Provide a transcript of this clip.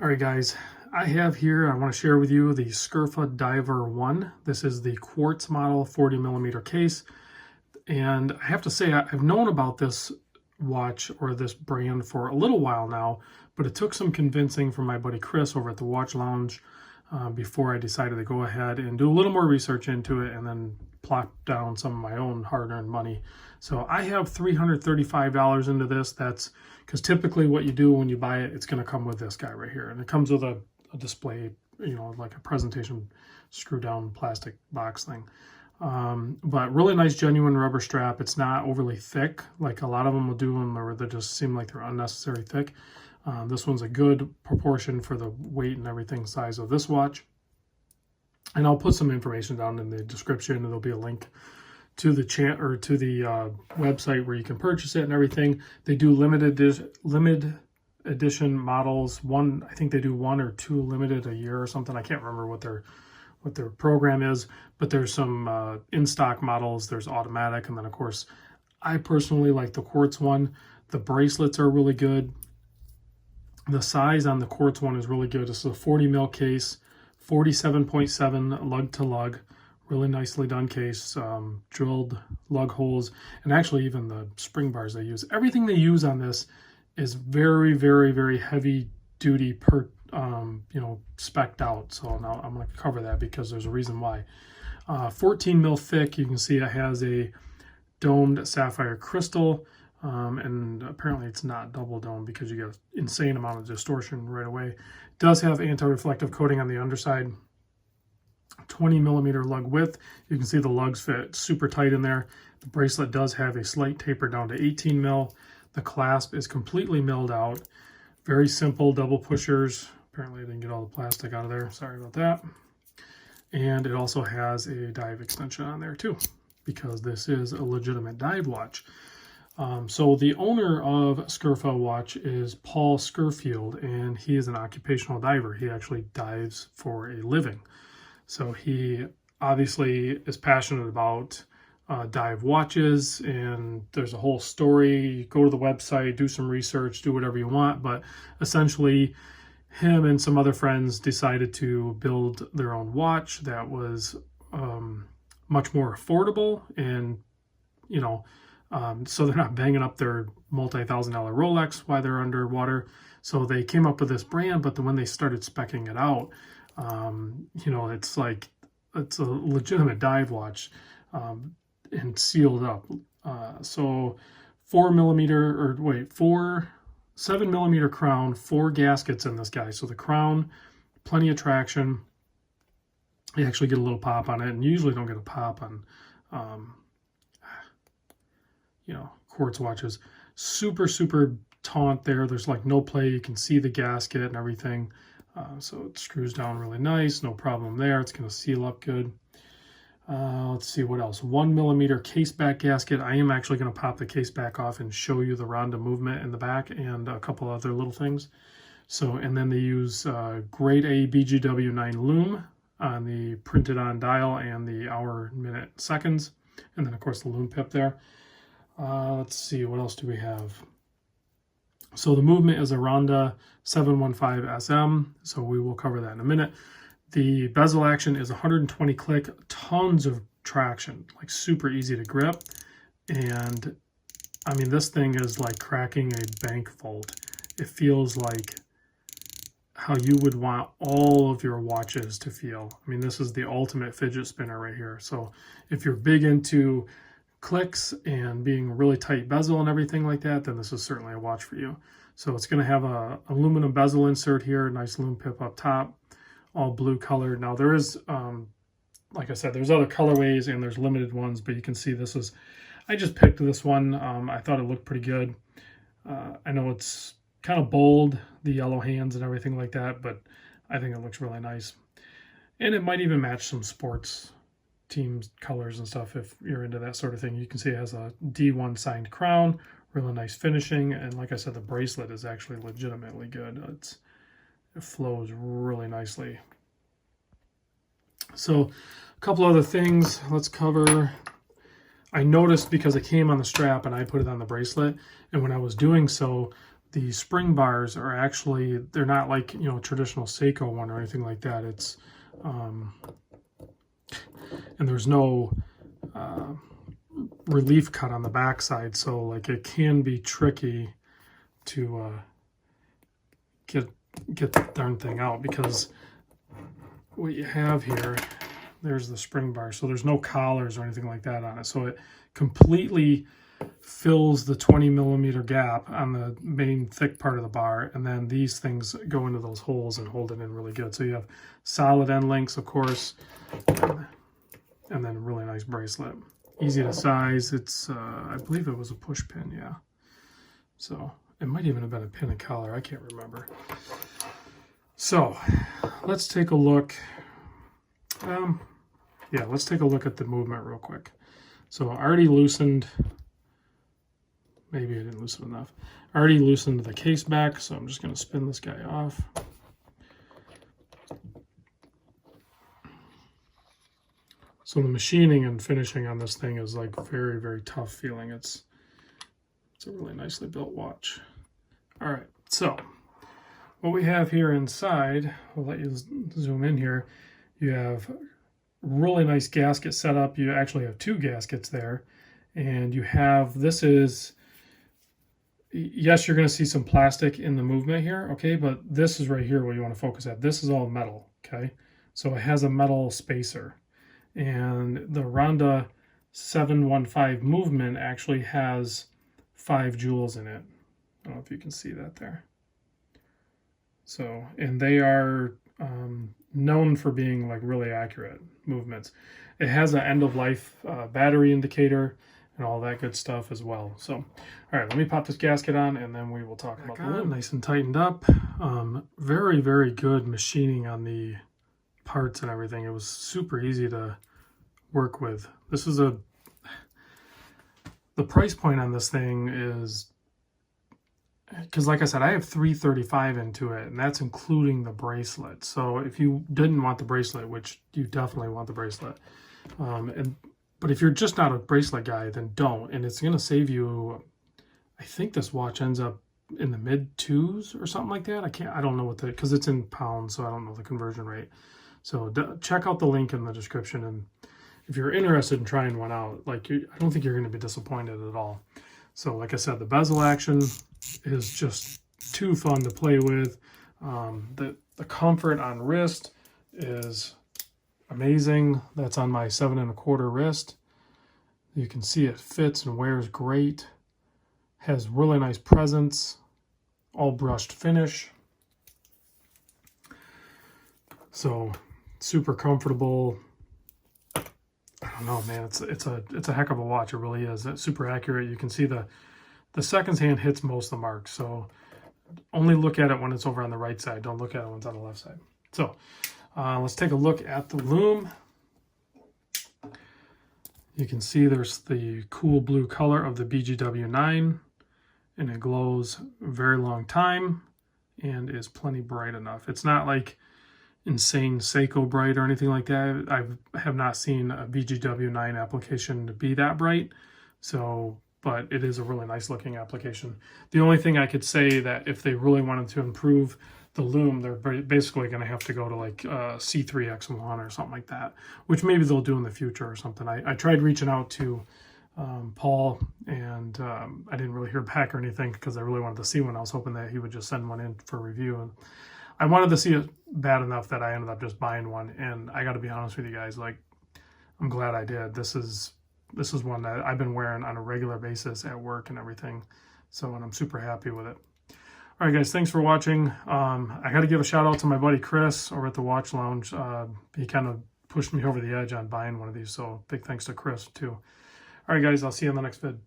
All right, guys, I have here, I want to share with you the Scurfa Diver One. This is the quartz model 40 millimeter case. And I have to say, I've known about this watch or this brand for a little while now, but it took some convincing from my buddy Chris over at the Watch Lounge before I decided to go ahead and do a little more research into it and then plop down some of my own hard-earned money. So I have $335 into this. That's because typically what you do when you buy it, it's going to come with this guy right here. And it comes with a display, you know, like a presentation screw down plastic box thing. But really nice genuine rubber strap. It's not overly thick like a lot of them will do them, or they just seem like they're unnecessary thick. This one's a good proportion for the weight and everything size of this watch. And I'll put some information down in the description, and there'll be a link to the website where you can purchase it and everything. They do limited edition models. I think they do 1 or 2 limited a year or something. I can't remember what their program is, but there's some in-stock models. There's automatic, and then of course I personally like the quartz one. The bracelets are really good. The size on the quartz one is really good. This is a 40 mil case, 47.7 lug to lug, really nicely done case, drilled lug holes, and actually even the spring bars they use. Everything they use on this is very, very, very heavy duty spec'd out. So now I'm going to cover that because there's a reason why. 14 mil thick. You can see it has a domed sapphire crystal. And apparently it's not double dome because you get an insane amount of distortion right away. It does have anti-reflective coating on the underside. 20 millimeter lug width. You can see the lugs fit super tight in there. The bracelet does have a slight taper down to 18 mil. The clasp is completely milled out. Very simple double pushers. Apparently I didn't get all the plastic out of there. Sorry about that. And it also has a dive extension on there too, because this is a legitimate dive watch. So the owner of Scurfa Watch is Paul Scurfield, and he is an occupational diver. He actually dives for a living. So he obviously is passionate about dive watches, and there's a whole story. You go to the website, do some research, do whatever you want, but essentially him and some other friends decided to build their own watch that was much more affordable, and so they're not banging up their multi-$1,000 Rolex while they're underwater. So they came up with this brand, but then when they started speccing it out, it's like, it's a legitimate dive watch and sealed up. So 7 millimeter crown, 4 gaskets in this guy. So the crown, plenty of traction. You actually get a little pop on it, and you usually don't get a pop on quartz watches. Super taut there. There's like no play. You can see the gasket and everything. So it screws down really nice. No problem there. It's going to seal up good. Let's see what else. 1 millimeter case back gasket. I am actually going to pop the case back off and show you the Ronda movement in the back and a couple other little things. So, and then they use grade A BGW9 Lume on the printed on dial and the hour, minute, seconds. And then of course the Lume pip there. Let's see, what else do we have? So the movement is a Ronda 715 SM, so we will cover that in a minute. The bezel action is 120 click, tons of traction, like super easy to grip. And I mean, this thing is like cracking a bank vault. It feels like how you would want all of your watches to feel. I mean, this is the ultimate fidget spinner right here. So if you're big into clicks and being really tight bezel and everything like that, then this is certainly a watch for you. So it's going to have a aluminum bezel insert here, nice Lume pip up top, all blue colored. Now there is, like I said, there's other colorways and there's limited ones, but you can see this is, I just picked this one. I thought it looked pretty good. I know it's kind of bold, the yellow hands and everything like that, but I think it looks really nice. And it might even match some sports team colors and stuff if you're into that sort of thing. You can see it has a D1 signed crown, really nice finishing, and like I said, the bracelet is actually legitimately good. It flows really nicely. So a couple other things let's cover. I noticed because it came on the strap and I put it on the bracelet, and when I was doing so, the spring bars are actually, they're not like, you know, traditional Seiko one or anything like that. It's, and there's no relief cut on the backside, so like it can be tricky to get the darn thing out, because what you have here, there's the spring bar, so there's no collars or anything like that on it, so it completely fills the 20 millimeter gap on the main thick part of the bar, and then these things go into those holes and hold it in really good. So you have solid end links, of course, and then a really nice bracelet. Easy to size. It's I believe it was a push pin, yeah. So it might even have been a pin and collar, I can't remember. So let's take a look. Yeah, let's take a look at the movement real quick. So I already loosened, maybe I didn't loosen enough. I already loosened the case back, so I'm just going to spin this guy off. So the machining and finishing on this thing is like very, very tough feeling. It's a really nicely built watch. All right, so what we have here inside, I'll let you zoom in here. You have really nice gasket setup. You actually have two gaskets there, and you have, this is, yes, you're going to see some plastic in the movement here, okay, but this is right here where you want to focus at. This is all metal, okay, so it has a metal spacer, and the Ronda 715 movement actually has 5 jewels in it. I don't know if you can see that there. So, and they are known for being like really accurate movements. It has an end-of-life battery indicator and all that good stuff as well. So, all right, let me pop this gasket on and then we will talk about the Lume. Nice and tightened up. Very, very good machining on the parts and everything. It was super easy to work with. This is the price point on this thing is, because like I said, I have $335 into it, and that's including the bracelet. So if you didn't want the bracelet, which you definitely want the bracelet, but if you're just not a bracelet guy, then don't. And it's going to save you, I think this watch ends up in the mid 2s or something like that. I don't know what because it's in pounds, so I don't know the conversion rate. So check out the link in the description, and if you're interested in trying one out, like I don't think you're going to be disappointed at all. So like I said, the bezel action is just too fun to play with. The comfort on wrist is amazing. That's on my 7 1/4 wrist. You can see it fits and wears great. Has really nice presence, all brushed finish. So super comfortable. I don't know, man. It's a heck of a watch. It really is. It's super accurate. You can see the seconds hand hits most of the marks. So only look at it when it's over on the right side. Don't look at it when it's on the left side. So let's take a look at the Lume. You can see there's the cool blue color of the BGW9, and it glows a very long time and is plenty bright enough. It's not like insane Seiko bright or anything like that. I have not seen a BGW9 application to be that bright, so, but it is a really nice looking application. The only thing I could say that if they really wanted to improve the Lume, they're basically going to have to go to like C3X1 or something like that, which maybe they'll do in the future or something. I tried reaching out to Paul, and I didn't really hear back or anything because I really wanted to see one. I was hoping that he would just send one in for review, and I wanted to see it bad enough that I ended up just buying one. And I got to be honest with you guys, like, I'm glad I did. This is one that I've been wearing on a regular basis at work and everything. So, and I'm super happy with it. All right, guys, thanks for watching. I got to give a shout out to my buddy Chris over at the Watch Lounge. He kind of pushed me over the edge on buying one of these. So big thanks to Chris too. All right, guys, I'll see you in the next vid.